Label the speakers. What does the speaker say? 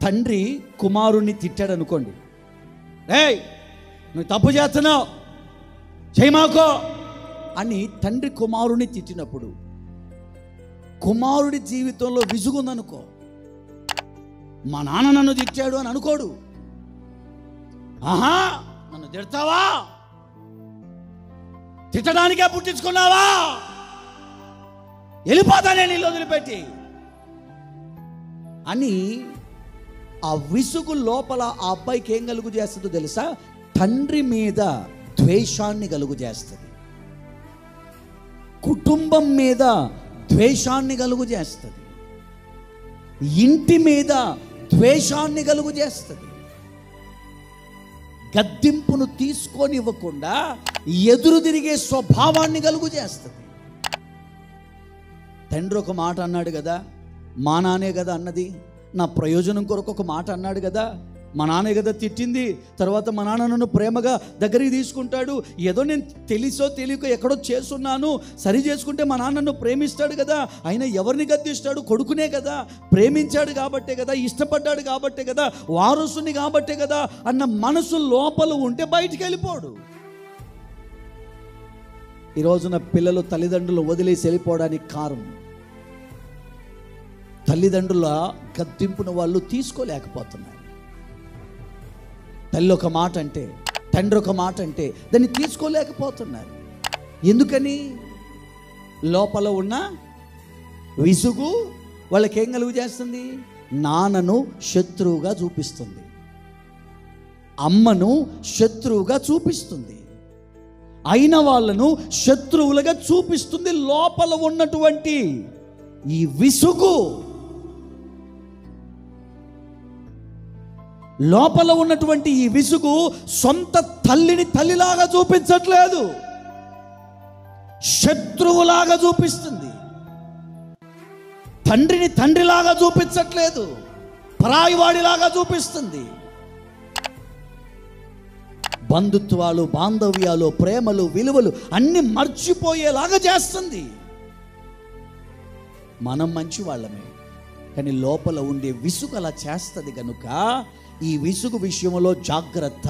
Speaker 1: తండ్రి కుమారుణ్ణి తిట్టాడు అనుకోండి, ఏయ్ నువ్వు తప్పు చేస్తున్నావు, చేయమాకో అని తండ్రి కుమారుని తిట్టినప్పుడు కుమారుడి జీవితంలో విసుగుందనుకో, మా నాన్న నన్ను తిట్టాడు అని అనుకోడు. ఆహా, నన్ను తిడతావా, తిట్టడానికే పుట్టించుకున్నావా, వెళ్ళిపోతానే నీళ్ళు వదిలిపెట్టి అని ఆ విసుగు లోపల ఆ అబ్బాయికి ఏం కలుగు చేస్తుందో తెలుసా? తండ్రి మీద ద్వేషాన్ని కలుగు చేస్తుంది, కుటుంబం మీద ద్వేషాన్ని కలుగు చేస్తుంది, ఇంటి మీద ద్వేషాన్ని కలుగు చేస్తుంది, గద్దింపును తీసుకొనివ్వకుండా ఎదురు తిరిగే స్వభావాన్ని కలుగు చేస్తుంది. తండ్రి ఒక మాట అన్నాడు కదా, మా నానే కదా అన్నది, నా ప్రయోజనం కొరకు ఒక మాట అన్నాడు కదా, మా నాన్నే కదా తిట్టింది, తర్వాత మా నాన్న నన్ను ప్రేమగా దగ్గరికి తీసుకుంటాడు, ఏదో నేను తెలిసో తెలియకో ఎక్కడో చేస్తున్నాను, సరి చేసుకుంటే మా నాన్న నన్ను ప్రేమిస్తాడు కదా, ఆయన ఎవరిని గద్దిస్తాడు, కొడుకునే కదా, ప్రేమించాడు కాబట్టే కదా, ఇష్టపడ్డాడు కాబట్టే కదా, వారసుని కాబట్టే కదా అన్న మనసు లోపల ఉంటే బయటికి వెళ్ళిపోడు. ఈ రోజున పిల్లలు తల్లిదండ్రులు వదిలేసి వెళ్ళిపోవడానికి కారణం తల్లిదండ్రుల గద్దింపును వాళ్ళు తీసుకోలేకపోతున్నారు. తల్లి ఒక మాట అంటే, తండ్రి ఒక మాట అంటే దాన్ని తీసుకోలేకపోతున్నారు. ఎందుకని? లోపల ఉన్న విసుగు వాళ్ళకేం కలుగు చేస్తుంది? నాన్నను శత్రువుగా చూపిస్తుంది, అమ్మను శత్రువుగా చూపిస్తుంది, అయిన వాళ్ళను శత్రువులుగా చూపిస్తుంది. లోపల ఉన్నటువంటి ఈ విసుగు, లోపల ఉన్నటువంటి ఈ విసుగు సొంత తల్లిని తల్లిలాగా చూపించట్లేదు, శత్రువులాగా చూపిస్తుంది. తండ్రిని తండ్రిలాగా చూపించట్లేదు, పరాయివాడిలాగా చూపిస్తుంది. బంధుత్వాలు, బాంధవ్యాలు, ప్రేమలు, విలువలు అన్ని మర్చిపోయేలాగా చేస్తుంది. మనం మంచి వాళ్ళమే, కానీ లోపల ఉండే విసుగు అలా చేస్తుంది. కనుక ఈ విసుగు విషయంలో జాగ్రత్త.